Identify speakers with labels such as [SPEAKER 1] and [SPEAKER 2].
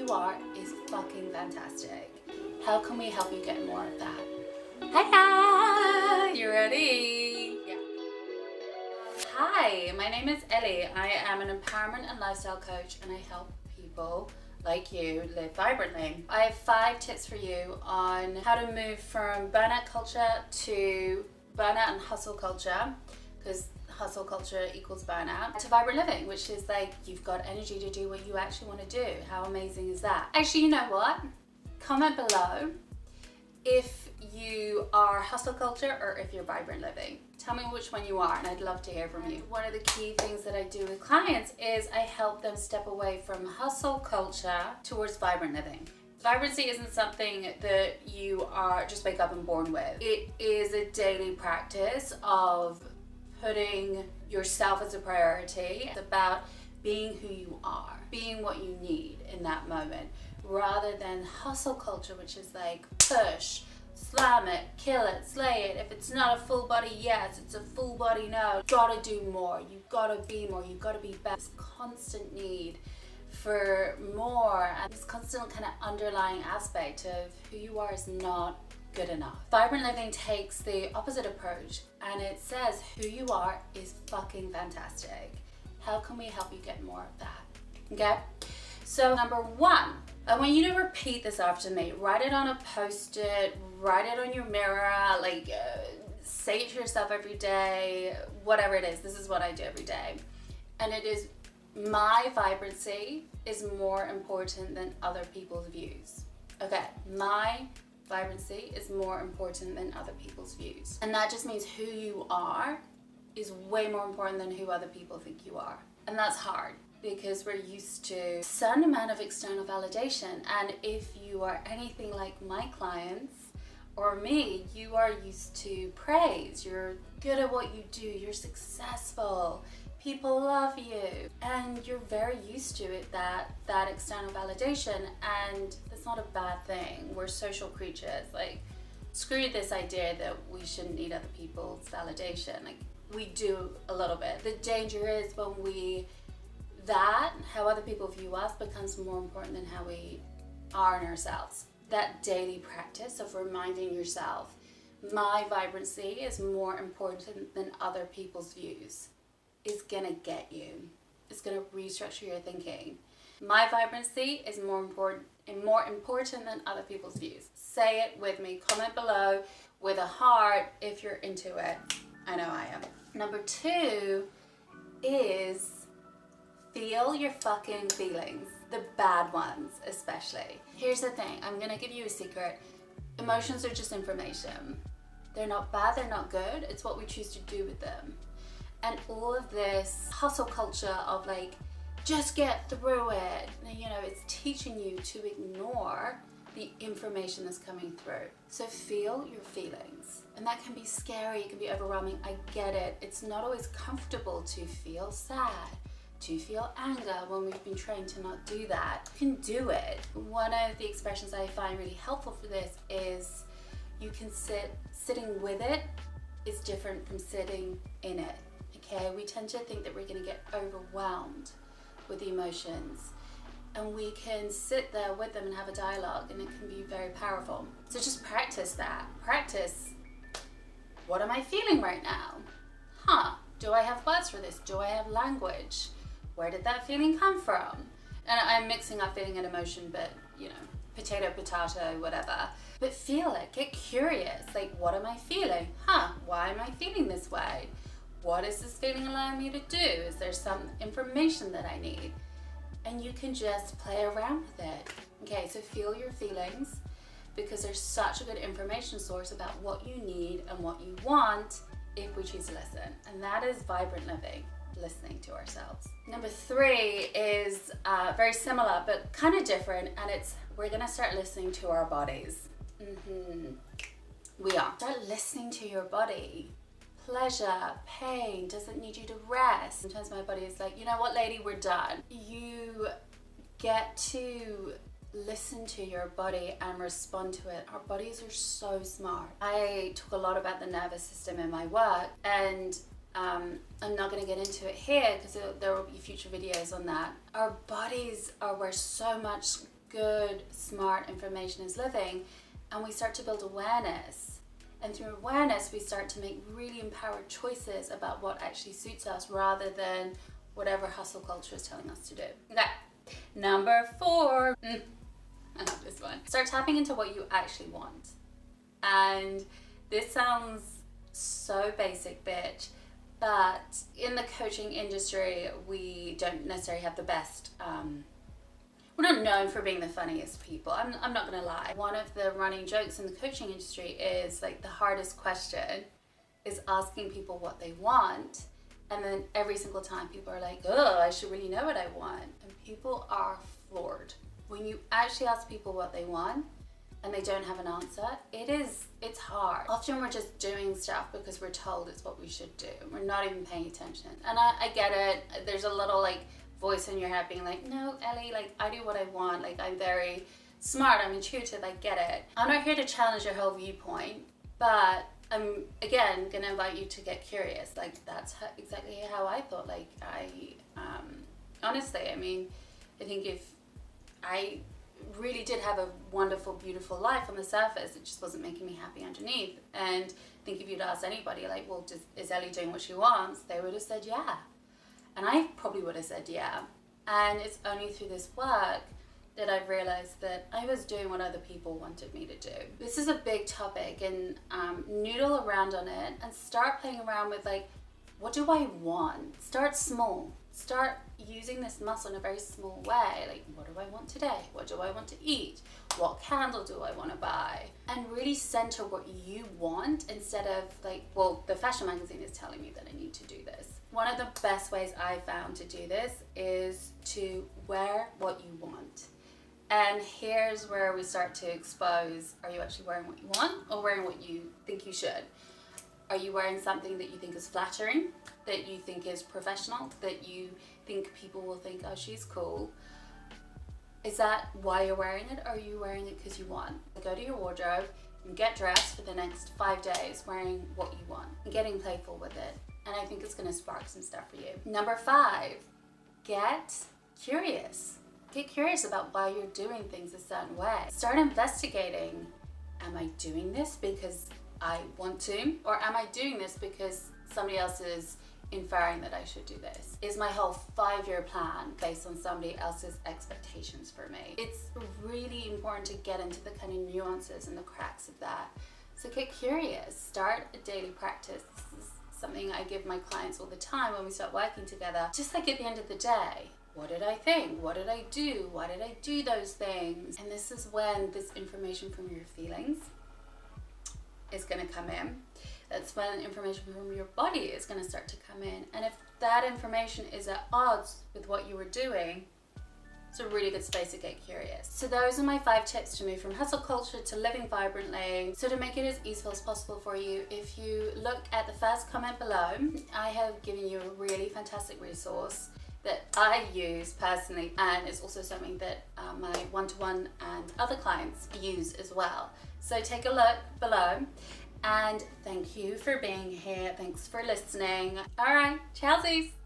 [SPEAKER 1] you are is fucking fantastic. How can we help you get more of that? Hiya! You ready? Yeah. Hi, my name is Ellie. I am an empowerment and lifestyle coach, and I help people like you live vibrantly. I have 5 tips for you on how to move from burnout culture to burnout and hustle culture, because hustle culture equals burnout, to vibrant living, which is like you've got energy to do what you actually want to do. How amazing is that? Actually, you know what? Comment below if you are hustle culture or if you're vibrant living. Tell me which one you are, and I'd love to hear from you. One of the key things that I do with clients is I help them step away from hustle culture towards vibrant living. Vibrancy isn't something that you are just wake up and born with. It is a daily practice of putting yourself as a priority. It's about being who you are, being what you need in that moment, rather than hustle culture, which is like push, slam it, kill it, slay it. If it's not a full body yes, it's a full body no. You gotta do more, you gotta be more, you gotta be better. This constant need for more and this constant kind of underlying aspect of who you are is not good enough. Vibrant living takes the opposite approach, and it says who you are is fucking fantastic. How can we help you get more of that? Okay? So number 1, I want you to repeat this after me. Write it on a post-it, write it on your mirror, say it to yourself every day, whatever it is. This is what I do every day. And it is, my vibrancy is more important than other people's views. Okay, my vibrancy is more important than other people's views. And that just means who you are is way more important than who other people think you are. And that's hard because we're used to a certain amount of external validation. And if you are anything like my clients or me, you are used to praise. You're good at what you do, you're successful, people love you, and you're very used to it, that external validation. And it's not a bad thing. We're social creatures. Like, screw this idea that we shouldn't need other people's validation. Like, we do a little bit. The danger is when how other people view us becomes more important than how we are in ourselves. That daily practice of reminding yourself, my vibrancy is more important than other people's views, is gonna get you. It's gonna restructure your thinking. My vibrancy is more important than other people's views. Say it with me. Comment below with a heart if you're into it. I know I am. Number 2 is feel your fucking feelings, the bad ones especially. Here's the thing, I'm gonna give you a secret. Emotions are just information. They're not bad, they're not good. It's what we choose to do with them. And all of this hustle culture of like, just get through it, it's teaching you to ignore the information that's coming through. So feel your feelings. And that can be scary, it can be overwhelming, I get it. It's not always comfortable to feel sad, to feel anger when we've been trained to not do that. You can do it. One of the expressions I find really helpful for this is you can sitting with it is different from sitting in it. Okay, we tend to think that we're going to get overwhelmed with the emotions, and we can sit there with them and have a dialogue, and it can be very powerful. So just practice that. Practice, what am I feeling right now? Do I have words for this? Do I have language? Where did that feeling come from? And I'm mixing up feeling and emotion, but potato, whatever. But feel it, get curious. Like, what am I feeling? Why am I feeling this way? What is this feeling allowing me to do? Is there some information that I need? And you can just play around with it. Okay, so feel your feelings, because there's such a good information source about what you need and what you want if we choose to listen. And that is vibrant living, listening to ourselves. Number 3 is very similar, but kind of different. And it's, we're gonna start listening to our bodies. We are. Start listening to your body. Pleasure, pain, does it need you to rest? Sometimes my body is like, you know what, lady, we're done. You get to listen to your body and respond to it. Our bodies are so smart. I talk a lot about the nervous system in my work, and I'm not going to get into it here because there will be future videos on that. Our bodies are where so much good, smart information is living, and we start to build awareness. And through awareness, we start to make really empowered choices about what actually suits us rather than whatever hustle culture is telling us to do. Okay, number 4. I love this one. Start tapping into what you actually want. And this sounds so basic, bitch, but in the coaching industry, we don't necessarily have the best, we're not known for being the funniest people. I'm not gonna lie. One of the running jokes in the coaching industry is like the hardest question is asking people what they want. And then every single time people are like, oh, I should really know what I want. And people are floored. When you actually ask people what they want and they don't have an answer, it's hard. Often we're just doing stuff because we're told it's what we should do. We're not even paying attention. And I get it. There's a little like voice in your head being like, no, Ellie, like I do what I want. Like I'm very smart, I'm intuitive, I get it. I'm not here to challenge your whole viewpoint, but I'm again gonna invite you to get curious. Like that's exactly how I thought. Like honestly, I mean, I think if I really did have a wonderful, beautiful life on the surface, it just wasn't making me happy underneath. And I think if you'd asked anybody like, well, is Ellie doing what she wants? They would have said yeah. And I probably would have said yeah. And it's only through this work that I've realized that I was doing what other people wanted me to do. This is a big topic, and noodle around on it and start playing around with like, what do I want? Start small. Start using this muscle in a very small way. Like, what do I want today? What do I want to eat? What candle do I want to buy? And really center what you want instead of like, well, the fashion magazine is telling me that I need to do this. One of the best ways I found to do this is to wear what you want. And here's where we start to expose, are you actually wearing what you want or wearing what you think you should? Are you wearing something that you think is flattering, that you think is professional, that you think people will think, oh, she's cool? Is that why you're wearing it, or are you wearing it because you want? Go to your wardrobe and get dressed for the next 5 days wearing what you want and getting playful with it. And I think it's gonna spark some stuff for you. Number 5, get curious. Get curious about why you're doing things a certain way. Start investigating, am I doing this because I want to? Or am I doing this because somebody else is inferring that I should do this? Is my whole 5-year plan based on somebody else's expectations for me? It's really important to get into the kind of nuances and the cracks of that. So get curious, start a daily practice. This is something I give my clients all the time when we start working together. Just like at the end of the day, what did I think? What did I do? Why did I do those things? And this is when this information from your feelings is going to come in. That's when information from your body is going to start to come in. And if that information is at odds with what you were doing, it's a really good space to get curious. So those are my 5 tips to move from hustle culture to living vibrantly. So to make it as easy as possible for you, if you look at the first comment below, I have given you a really fantastic resource that I use personally, and it's also something that my one-to-one and other clients use as well. So take a look below, and thank you for being here. Thanks for listening. All right, Chelsea's.